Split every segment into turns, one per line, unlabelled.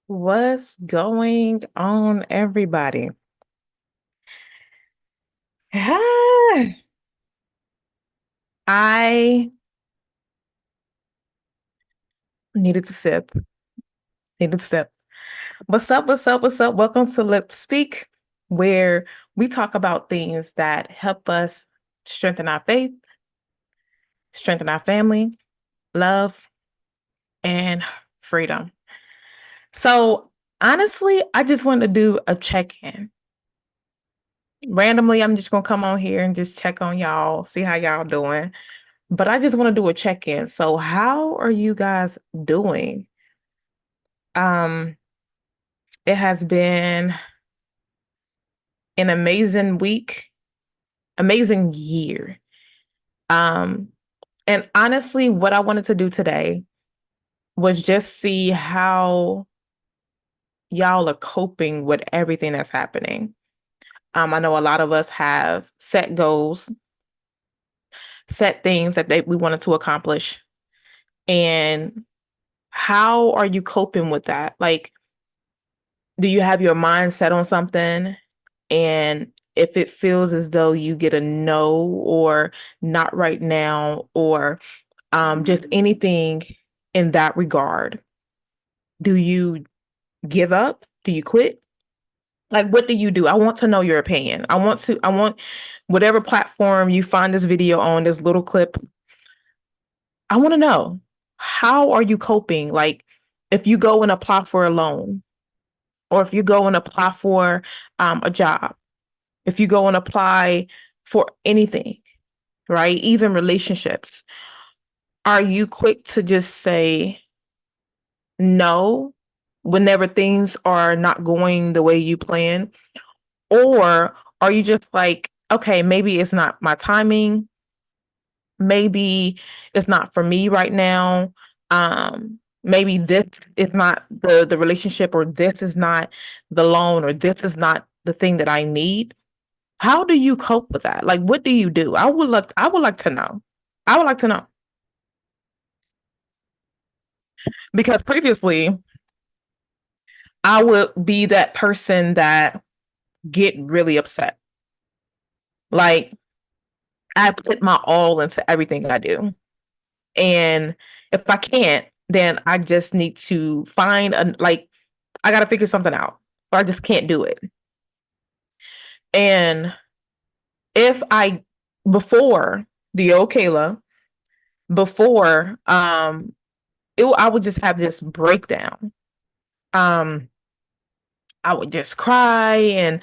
What's going on, everybody? I needed to sip. Needed to sip. What's up? What's up? What's up? Welcome to Lip Speak, where we talk about things that help us strengthen our faith, strengthen our family, love, and freedom. So, honestly, I just wanted to do a check in. Randomly, I'm just going to come on here and just check on y'all, see how y'all doing. But I just want to do a check-in. So how are you guys doing? Um, it has been an amazing week, amazing year. Um, and honestly, what I wanted to do today was just see how y'all are coping with everything that's happening. I know a lot of us have set goals, set things that we wanted to accomplish. And how are you coping with that? Like, do you have your mind set on something? And if it feels as though you get a no or not right now, or just anything in that regard, do you give up? Do you quit? Like, what do you do? I want to know your opinion. I want whatever platform you find this video on, this little clip, I want to know, how are you coping? Like, if you go and apply for a loan, or if you go and apply for a job, if you go and apply for anything, right? Even relationships, are you quick to just say no whenever things are not going the way you plan? Or are you just like, okay, maybe it's not my timing. Maybe it's not for me right now. Maybe this is not the relationship, or this is not the loan, or this is not the thing that I need. How do you cope with that? Like, what do you do? I would like to know. I would like to know. Because previously I would be that person that get really upset. Like, I put my all into everything I do. And if I can't, then I just need to find I got to figure something out, or I just can't do it. And if I, before the old Kayla, before, I would just have this breakdown. Um, I would just cry and,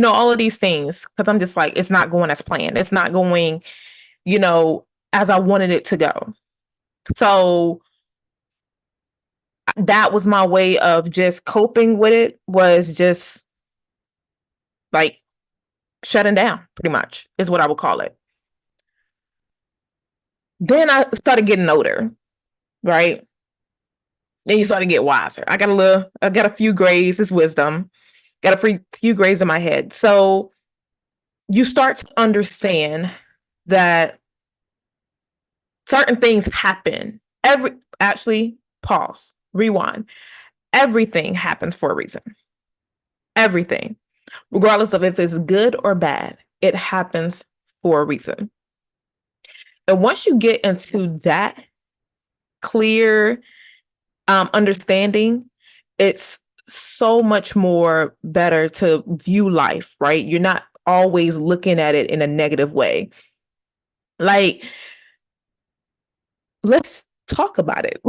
all of these things, because I'm just like, it's not going as planned. It's not going, you know, as I wanted it to go. So that was my way of just coping with it, was just like shutting down, pretty much is what I would call it. Then I started getting older, right? Then you start to get wiser. I got a few grades, it's wisdom, got few grades in my head. So you start to understand that certain things happen. Actually, pause, rewind. Everything happens for a reason. Everything, regardless of if it's good or bad, it happens for a reason. And once you get into that clear understanding, it's so much more better to view life, right? You're not always looking at it in a negative way. Like, let's talk about it.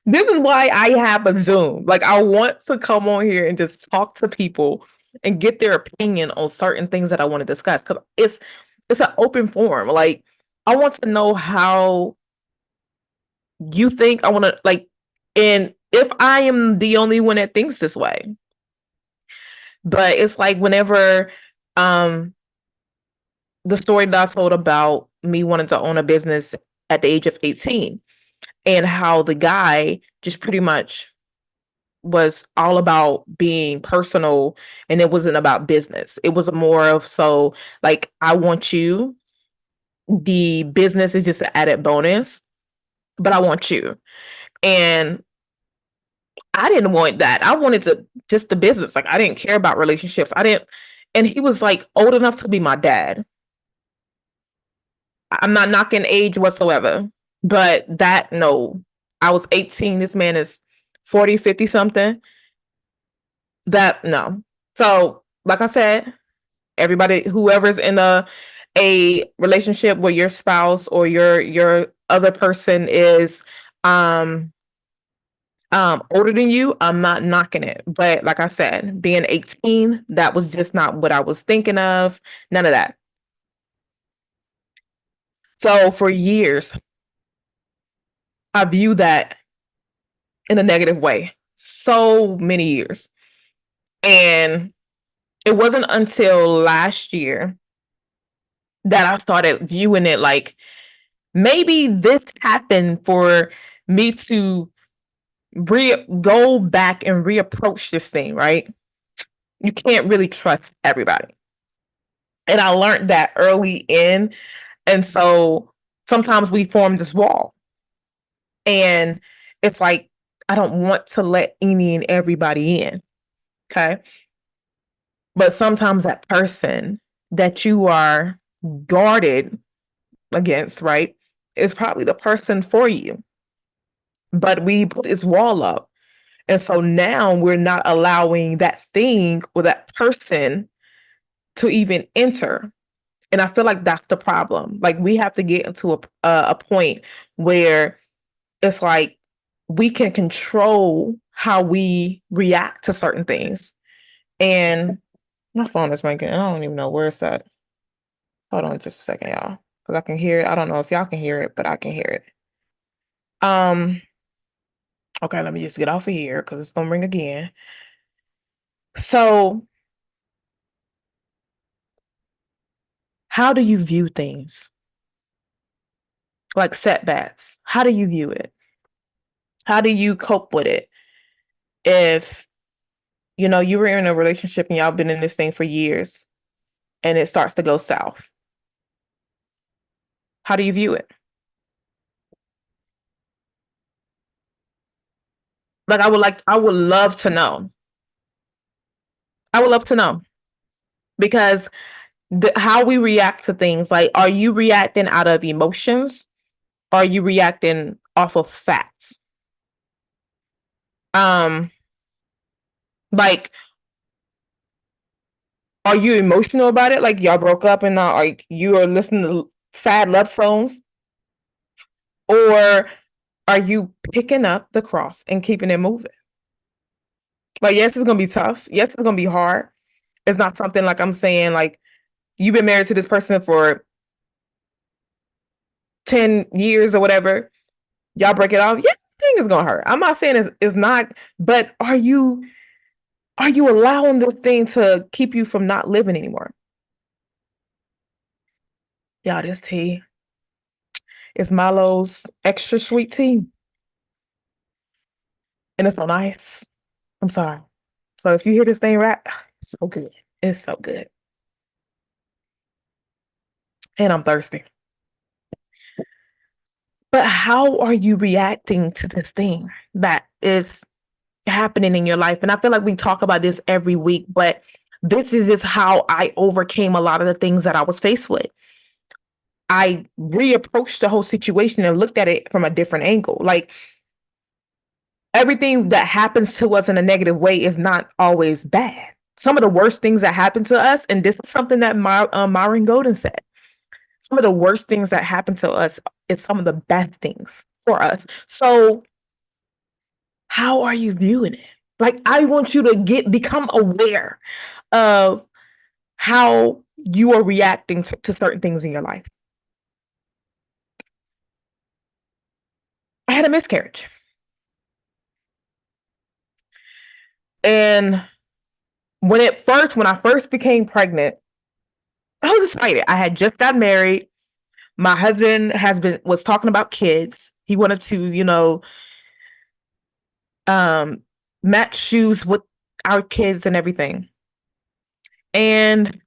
This is why I have a Zoom. Like, I want to come on here and just talk to people and get their opinion on certain things that I want to discuss, because it's an open forum. Like, I want to know how you think. I want to, like, and if I am the only one that thinks this way. But it's like, whenever um the story that I told about me wanting to own a business at the age of 18, and how the guy just pretty much was all about being personal, and it wasn't about business. It was more of, so, like, I want you, the business is just an added bonus, but I want you. And I didn't want that. I wanted to just the business. Like I didn't care about relationships. I didn't. And he was like old enough to be my dad. I'm not knocking age whatsoever, but that no, I was 18. This man is 40, 50 something. That no. So, like I said, everybody, whoever's in a relationship where your spouse or your other person is um older than you, I'm not knocking it. But like I said, being 18, that was just not what I was thinking of. None of that. So for years, I view that in a negative way. So many years. And it wasn't until last year that I started viewing it like maybe this happened for me to go back and reapproach this thing, right? You can't really trust everybody. And I learned that early in. And so sometimes we form this wall. And it's like, I don't want to let any and everybody in. Okay. But sometimes that person that you are guarded against, right, is probably the person for you. But we put this wall up. And so now we're not allowing that thing or that person to even enter. And I feel like that's the problem. Like we have to get into a point where it's like we can control how we react to certain things. And my phone is making, I don't even know where it's at. Hold on just a second, y'all. Because I can hear it. I don't know if y'all can hear it, but I can hear it. Um, okay, let me just get off of here because it's gonna ring again. So, how do you view things? Like setbacks. How do you view it? How do you cope with it? If you were in a relationship and y'all been in this thing for years and it starts to go south, how do you view it? Like I would love to know. I would love to know because how we react to things, like are you reacting out of emotions? Or are you reacting off of facts? Um, like are you emotional about it? Like y'all broke up and now like you are listening to sad love songs? Or are you picking up the cross and keeping it moving? Like, yes, it's gonna be tough. Yes, it's gonna be hard. It's not something like I'm saying like you've been married to this person for 10 years or whatever. Y'all break it off. Yeah, thing is gonna hurt. I'm not saying it's not, but are you allowing this thing to keep you from not living anymore? Y'all, this tea is Milo's extra sweet tea. And it's on ice. I'm sorry. So if you hear this thing rap, it's so good. It's so good. And I'm thirsty. But how are you reacting to this thing that is happening in your life? And I feel like we talk about this every week, but this is just how I overcame a lot of the things that I was faced with. I reapproached the whole situation and looked at it from a different angle. Like everything that happens to us in a negative way is not always bad. Some of the worst things that happen to us, and this is something that Myron Golden said, some of the worst things that happen to us is some of the best things for us. So how are you viewing it? Like I want you to become aware of how you are reacting to certain things in your life. I had a miscarriage. And when I first became pregnant, I was excited. I had just got married. My husband was talking about kids. He wanted to, um, match shoes with our kids and everything. And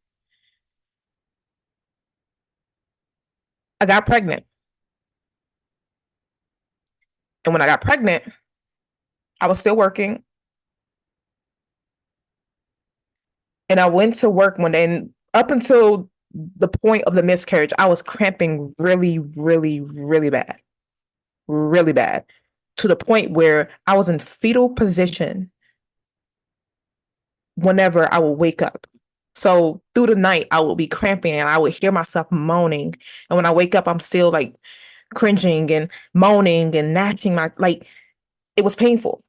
I got pregnant. And when I got pregnant, I was still working, and I went to work one day, and up until the point of the miscarriage, I was cramping really, really, really bad, to the point where I was in fetal position whenever I would wake up. So through the night, I would be cramping and I would hear myself moaning. And when I wake up, I'm still like cringing and moaning and gnashing my, like, it was painful.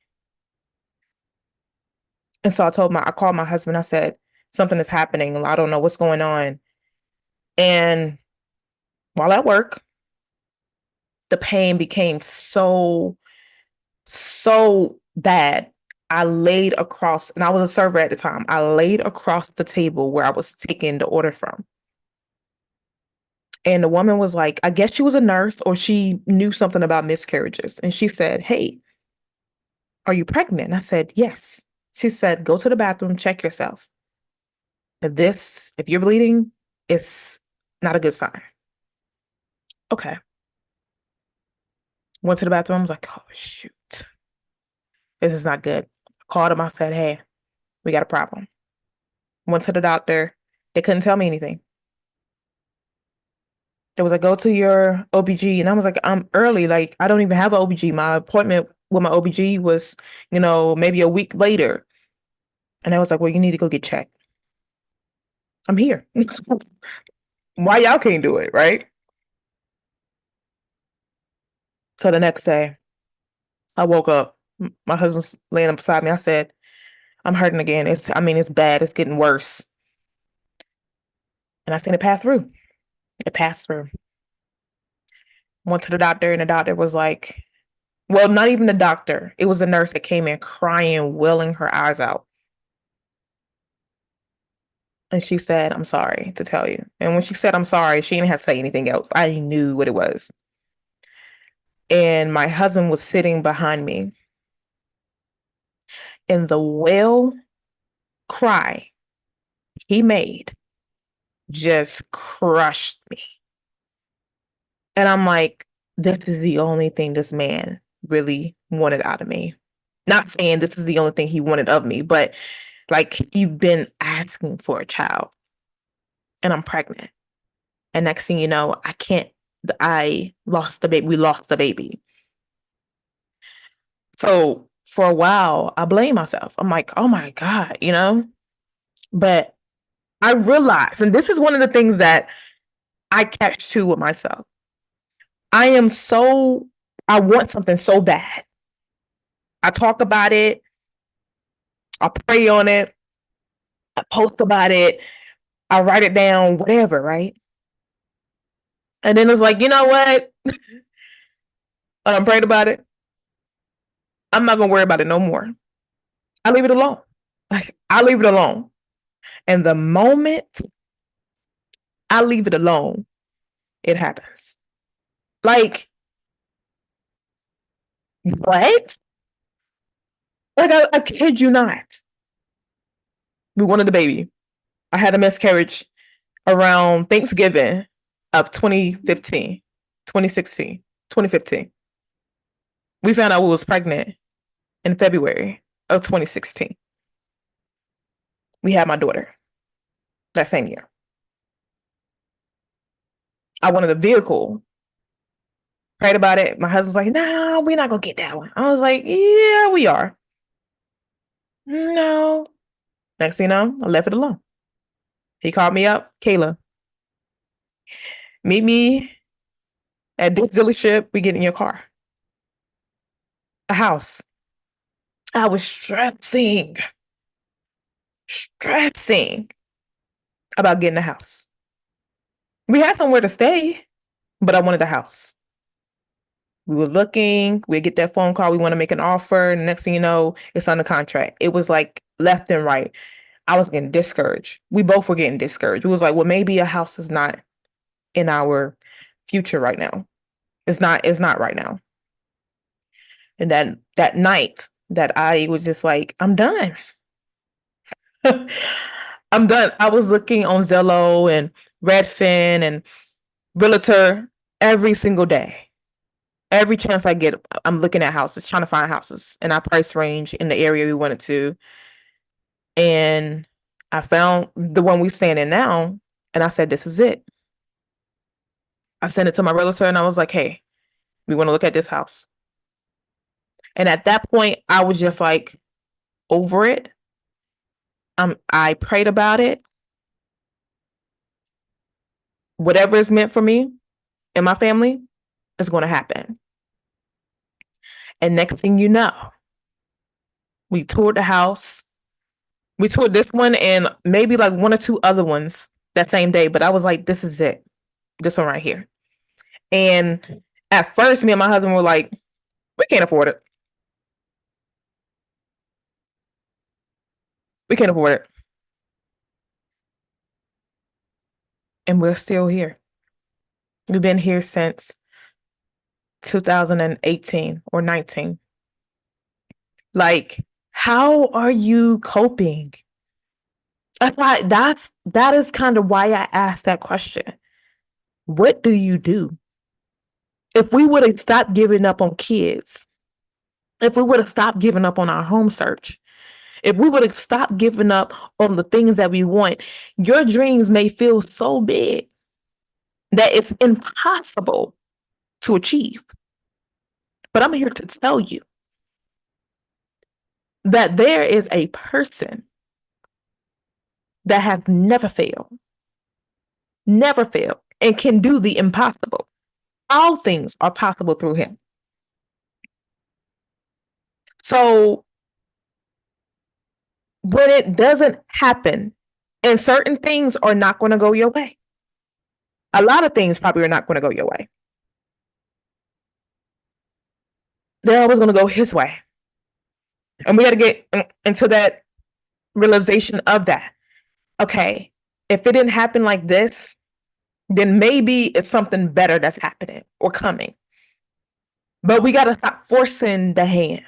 And so I called my husband. I said, something is happening. I don't know what's going on. And while at work, the pain became so bad. I laid across, and I was a server at the time. I laid across the table where I was taking the order from. And the woman was like, I guess she was a nurse or she knew something about miscarriages. And she said, Hey, are you pregnant? And I said, Yes. She said, Go to the bathroom, check yourself. If you're bleeding, it's not a good sign. Okay. Went to the bathroom. I was like, Oh, shoot. This is not good. Called him. I said, Hey, we got a problem. Went to the doctor. They couldn't tell me anything. It was like, go to your OBG. And I was like, I'm early. Like, I don't even have an OBG. My appointment with my OBG was, maybe a week later. And I was like, well, you need to go get checked. I'm here. Why y'all can't do it, right? So the next day, I woke up. My husband's laying up beside me. I said, I'm hurting again. It's bad. It's getting worse. And I seen it pass through. It passed through. Went to the doctor, and the doctor was like, well, not even the doctor. It was a nurse that came in crying, welling her eyes out. And she said, I'm sorry to tell you. And when she said, I'm sorry, she didn't have to say anything else. I knew what it was. And my husband was sitting behind me. And the wail cry he made just crushed me. And I'm like, this is the only thing this man really wanted out of me. Not saying this is the only thing he wanted of me, but like, you've been asking for a child and I'm pregnant. And next thing you know, I lost the baby. We lost the baby. So for a while, I blame myself. I'm like, oh my God. But I realized, and this is one of the things that I catch too with myself. I want something so bad. I talk about it, I pray on it, I post about it, I write it down, whatever, right? And then it's like, you know what? I prayed about it. I'm not gonna worry about it no more. I leave it alone. Like, I leave it alone. And the moment I leave it alone, it happens. Like, what? Like, I kid you not. We wanted the baby. I had a miscarriage around Thanksgiving of 2015, 2016, 2015. We found out we was pregnant in February of 2016. We had my daughter that same year. I wanted a vehicle. Prayed about it. My husband's like, no, we're not gonna get that one. I was like, yeah, we are. No. Next thing you know, I left it alone. He called me up, Kayla, meet me at this dealership. We get in your car. A house. I was stressing about getting a house. We had somewhere to stay, but I wanted a house. We were looking, we get that phone call, we want to make an offer, and the next thing you know, it's on the contract. It was like left and right. I was getting discouraged. We both were getting discouraged. It was like, well, maybe a house is not in our future right now. It's not right now. And then that night that I was just like, I'm done. I'm done. I was looking on Zillow and Redfin and Realtor every single day. Every chance I get, I'm looking at houses, trying to find houses in our price range in the area we wanted to. And I found the one we stand in now, and I said, "This is it." I sent it to my realtor, and I was like, "Hey, we want to look at this house." And at that point, I was just like over it. I prayed about it. Whatever is meant for me and my family is going to happen. And next thing you know, we toured the house. We toured this one and maybe like one or two other ones that same day. But I was like, this is it. This one right here. And at first, me and my husband were like, we can't afford it. We can't afford it. And we're still here. We've been here since 2018 or 19. Like, how are you coping? That is kind of why I asked that question. What do you do? If we would have stopped giving up on kids, if we would have stopped giving up on our home search, if we would have stopped giving up on the things that we want, your dreams may feel so big that it's impossible to achieve. But I'm here to tell you that there is a person that has never failed, and can do the impossible. All things are possible through him. So when it doesn't happen, and certain things are not going to go your way, a lot of things probably are not going to go your way. They're always going to go his way. And we got to get into that realization of that. Okay, if it didn't happen like this, then maybe it's something better that's happening or coming. But we got to stop forcing the hand.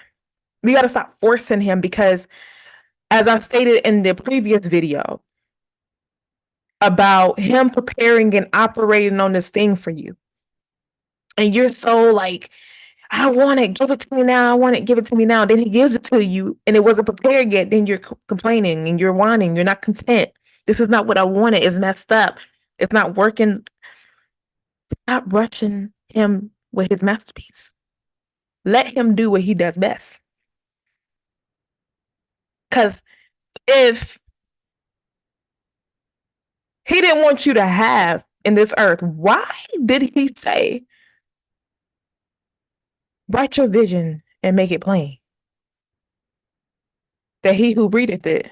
We got to stop forcing him because, as I stated in the previous video, about him preparing and operating on this thing for you. And you're so like, I want it, give it to me now. I want it, give it to me now. Then he gives it to you and it wasn't prepared yet. Then you're complaining and you're whining. You're not content. This is not what I wanted. It's messed up. It's not working. Stop rushing him with his masterpiece. Let him do what he does best. Because if he didn't want you to have in this earth, why did he say, write your vision and make it plain, that he who readeth it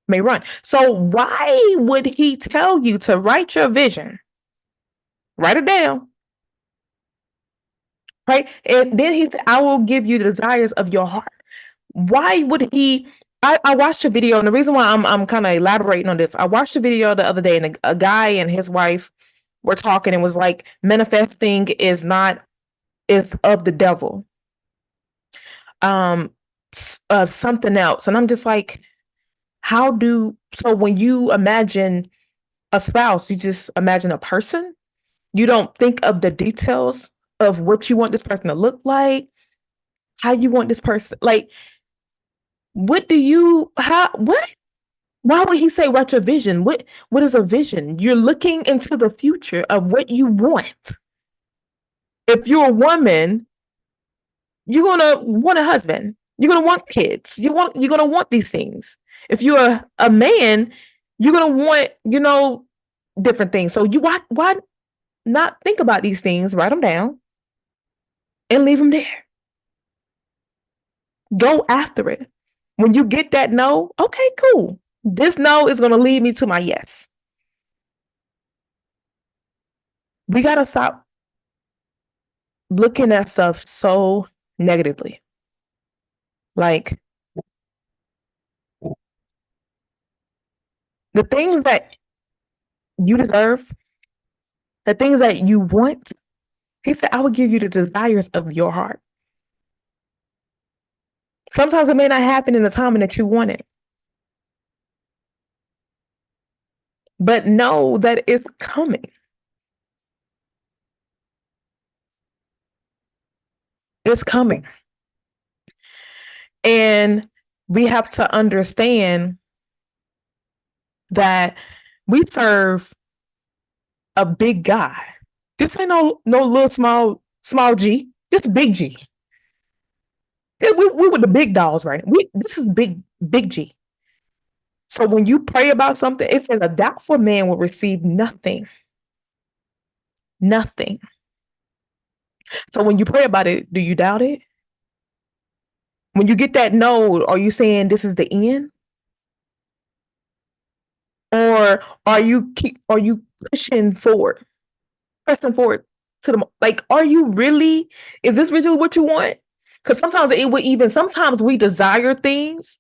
may run? So why would he tell you to write your vision, write it down, right? And then he said, I will give you the desires of your heart. Why would he? I watched a video, and the reason why I'm kind of elaborating on this, I watched a video the other day, and a guy and his wife were talking and was like, manifesting is of the devil. Something else. And I'm just like, so when you imagine a spouse, you just imagine a person. You don't think of the details of what you want this person to look like, how you want this person, like, what? Why would he say write your vision? What is a vision? You're looking into the future of what you want. If you're a woman, you're gonna want a husband. You're gonna want kids. You're gonna want these things. If you're a man, you're gonna want, different things. So why not think about these things, write them down, and leave them there. Go after it. When you get that no, okay, cool. This no is gonna lead me to my yes. We gotta stop looking at stuff so negatively. Like, the things that you deserve, the things that you want, he said, I will give you the desires of your heart. Sometimes it may not happen in the time that you want it, but know that it's coming. It's coming. And we have to understand that we serve a big God. This ain't no little small G. This big G. We with the big dogs right now. This is big G. So when you pray about something, it says a doubtful man will receive nothing. Nothing. So when you pray about it, do you doubt it? When you get that no, are you saying this is the end? Or are you pushing forward, pressing forward to the like? Are you really? Is this really what you want? Because sometimes it would even sometimes we desire things,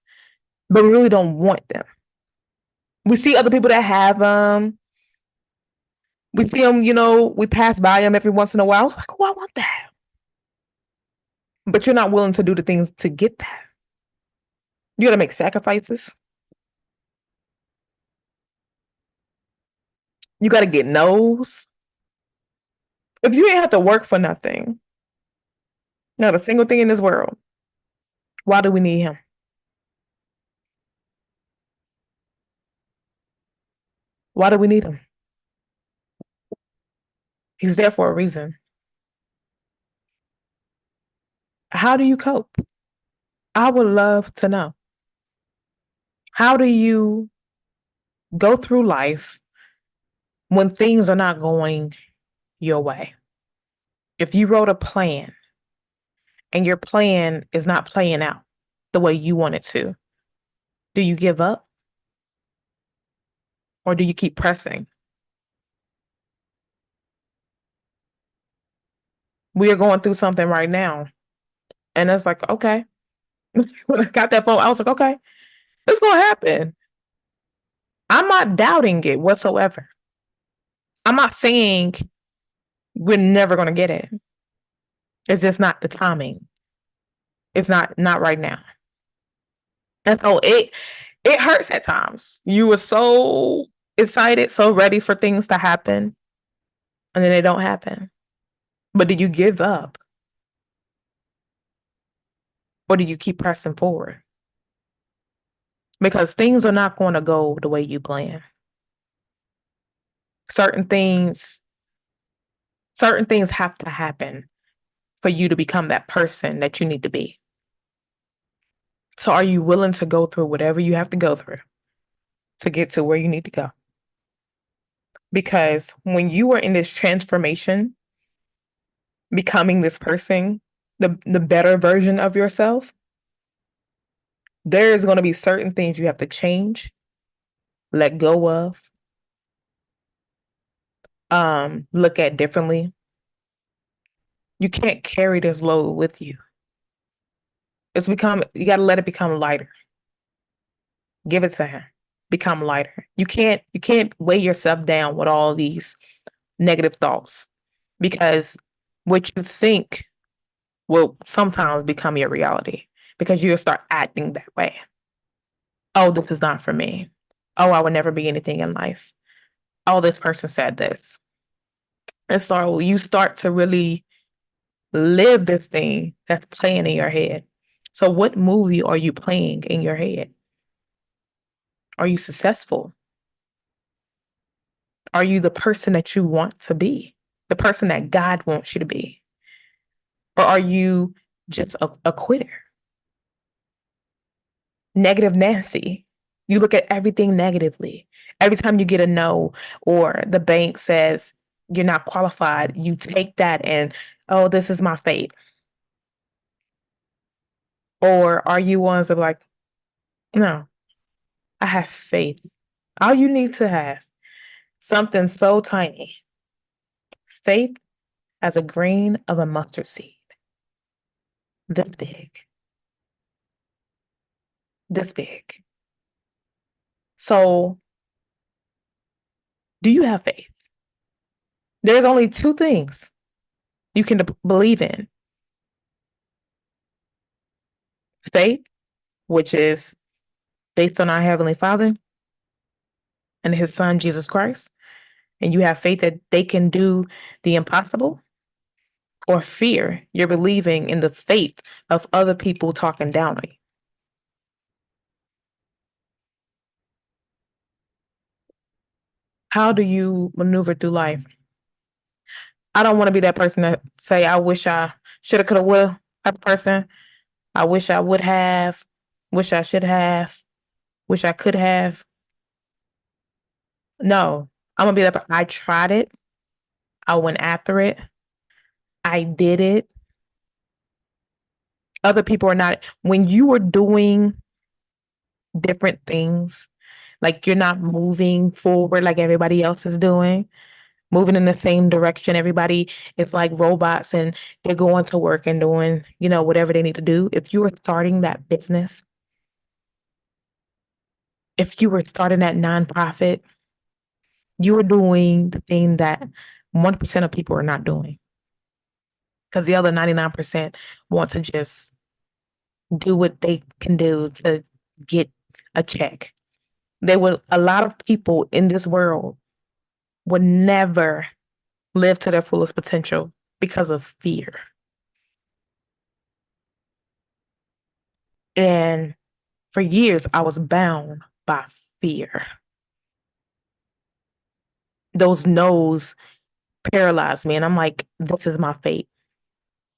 but we really don't want them. We see other people that have we see them, we pass by them every once in a while. Like, oh, I want that. But you're not willing to do the things to get that. You got to make sacrifices. You got to get no's. If you ain't have to work for nothing, not a single thing in this world, why do we need him? Why do we need him? He's there for a reason. How do you cope? I would love to know. How do you go through life when things are not going your way? If you wrote a plan and your plan is not playing out the way you want it to, do you give up or do you keep pressing? We are going through something right now. And it's like, okay. When I got that phone, I was like, okay, it's going to happen. I'm not doubting it whatsoever. I'm not saying we're never going to get it. It's just not the timing. It's not right now. And so it hurts at times. You were so excited, so ready for things to happen, and then they don't happen. But do you give up? Or do you keep pressing forward? Because things are not going to go the way you plan. Certain things have to happen for you to become that person that you need to be. So are you willing to go through whatever you have to go through to get to where you need to go? Because when you are in this transformation, becoming this person, the better version of yourself, there's going to be certain things you have to change, let go of, look at differently. You can't carry this load with you. You got to let it become lighter. Give it to him. Become lighter. You can't weigh yourself down with all these negative thoughts because what you think will sometimes become your reality because you'll start acting that way. Oh, this is not for me. Oh, I would never be anything in life. Oh, this person said this. And so you start to really live this thing that's playing in your head. So what movie are you playing in your head? Are you successful? Are you the person that you want to be? The person that God wants you to be? Or are you just a quitter? Negative Nancy. You look at everything negatively. Every time you get a no or the bank says you're not qualified, you take that and, oh, this is my fate. Or are you ones that are like, no, I have faith. All you need to have something so tiny. Faith as a grain of a mustard seed. This big. This big. So, do you have faith? There's only two things you can believe in. Faith, which is based on our Heavenly Father and His Son, Jesus Christ. And you have faith that they can do the impossible. or fear? You're believing in the faith of other people talking down on you. How do you maneuver through life? I don't want to be that person that say, I wish I shoulda, coulda, woulda type of person. I wish I would have, wish I should have, wish I could have. No, I'm gonna be that. I tried it. I went after it. I did it. Other people are not. When you are doing different things, like you're not moving forward like everybody else is doing, moving in the same direction. Everybody is like robots and they're going to work and doing, whatever they need to do. If you are starting that business, if you were starting that nonprofit, you are doing the thing that 1% of people are not doing because the other 99% want to just do what they can do to get a check. A lot of people in this world would never live to their fullest potential because of fear. And for years, I was bound by fear. Those no's paralyzed me. And I'm like, this is my fate.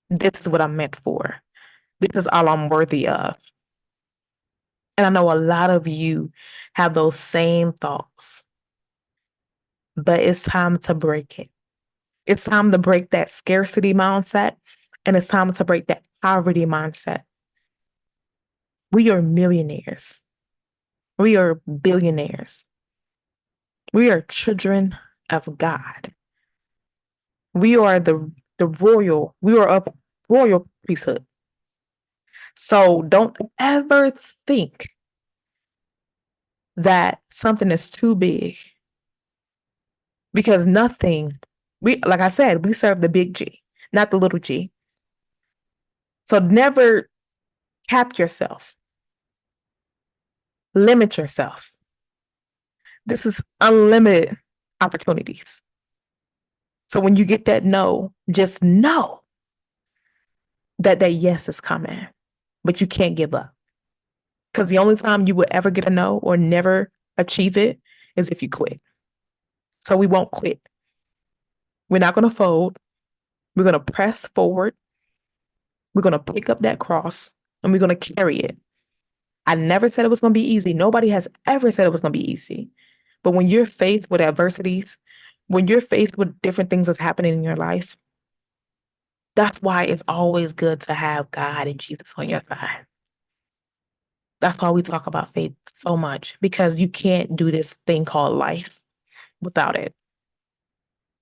This is what I'm meant for. This is all I'm worthy of. And I know a lot of you have those same thoughts, but it's time to break it. It's time to break that scarcity mindset, and it's time to break that poverty mindset. We are millionaires. We are billionaires. We are children of God. We are we are of royal priesthood. So don't ever think that something is too big because like I said, we serve the big G, not the little g. So never cap yourself, limit yourself. This is unlimited opportunities. So when you get that no, just know that yes is coming, but you can't give up. Because the only time you will ever get a no or never achieve it is if you quit. So we won't quit. We're not going to fold. We're going to press forward. We're going to pick up that cross and we're going to carry it. I never said it was going to be easy. Nobody has ever said it was going to be easy. But when you're faced with adversities, when you're faced with different things that's happening in your life, that's why it's always good to have God and Jesus on your side. That's why we talk about faith so much, because you can't do this thing called life without it.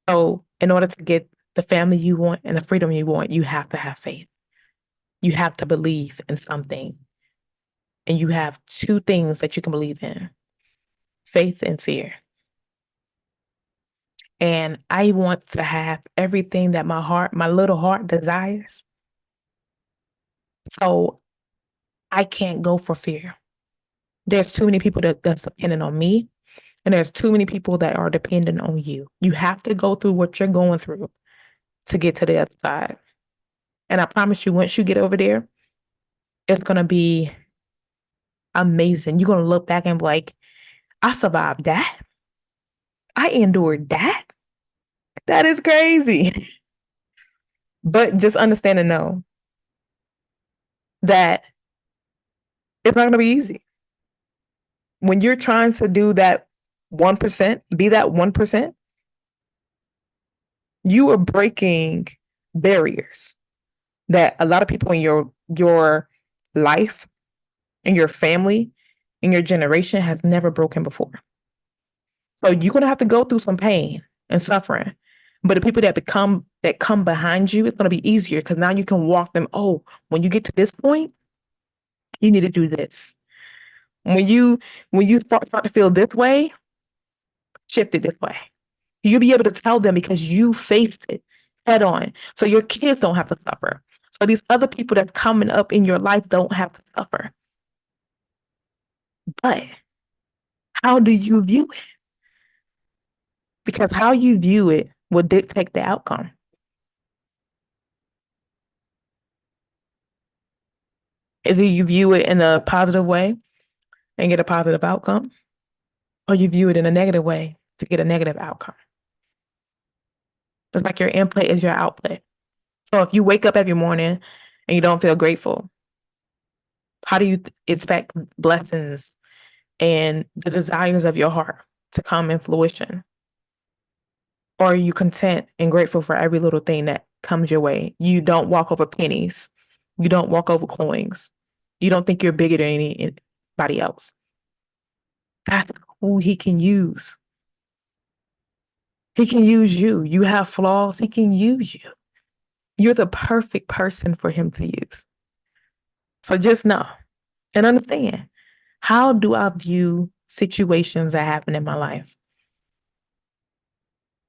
So in order to get the family you want and the freedom you want, you have to have faith. You have to believe in something. And you have two things that you can believe in: faith and fear. And I want to have everything that my little heart desires. So I can't go for fear. There's too many people that's dependent on me, and there's too many people that are dependent on you. You have to go through what you're going through to get to the other side. And I promise you, once you get over there, it's going to be amazing. You're going to look back and be like, I survived that. I endured that. That is crazy. But just understand and know that it's not going to be easy. When you're trying to do that 1%, be that 1%, you are breaking barriers that a lot of people in your life, in your family, in your generation has never broken before. So you're gonna have to go through some pain and suffering. But the people that come behind you, it's gonna be easier because now you can walk them. Oh, when you get to this point, you need to do this. When you start to feel this way, shift it this way. You'll be able to tell them because you faced it head on. So your kids don't have to suffer. So these other people that's coming up in your life don't have to suffer. But how do you view it? Because how you view it will dictate the outcome. Either you view it in a positive way and get a positive outcome, or you view it in a negative way to get a negative outcome. It's like your input is your output. So if you wake up every morning and you don't feel grateful, how do you expect blessings and the desires of your heart to come in fruition? Or are you content and grateful for every little thing that comes your way? You don't walk over pennies. You don't walk over coins. You don't think you're bigger than anybody else. That's who he can use. He can use you. You have flaws. He can use you. You're the perfect person for him to use. So just know and understand, how do I view situations that happen in my life?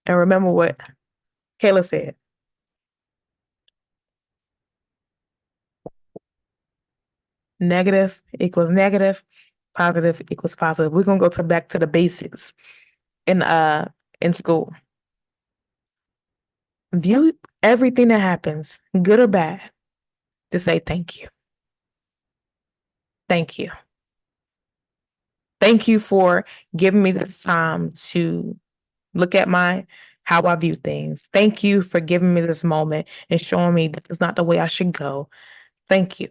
And remember what Kayla said. Negative equals negative, positive equals positive. We're gonna go back to the basics in school. View everything that happens, good or bad, to say thank you. Thank you. Thank you for giving me this time to look at how I view things. Thank you for giving me this moment and showing me this is not the way I should go. Thank you.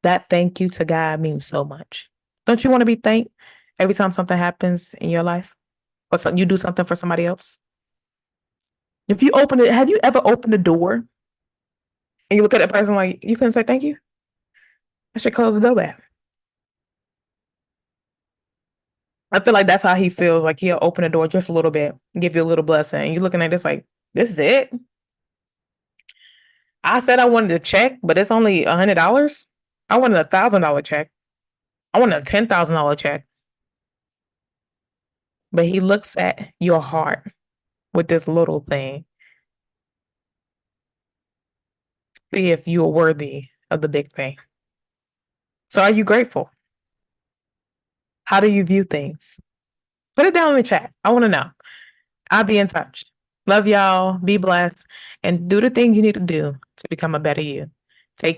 That thank you to God means so much. Don't you want to be thanked every time something happens in your life or something you do something for somebody else? If you open it, have you ever opened a door and you look at that person like you couldn't say thank you? I should close the door back. I feel like that's how he feels. Like he'll open the door just a little bit, give you a little blessing. And you're looking at this like, this is it. I said I wanted a check, but it's only $100. I wanted $1,000 check. I wanted a $10,000 check. But he looks at your heart with this little thing. See if you are worthy of the big thing. So are you grateful? How do you view things? Put it down in the chat. I want to know. I'll be in touch. Love y'all. Be blessed and do the things you need to do to become a better you. Take care.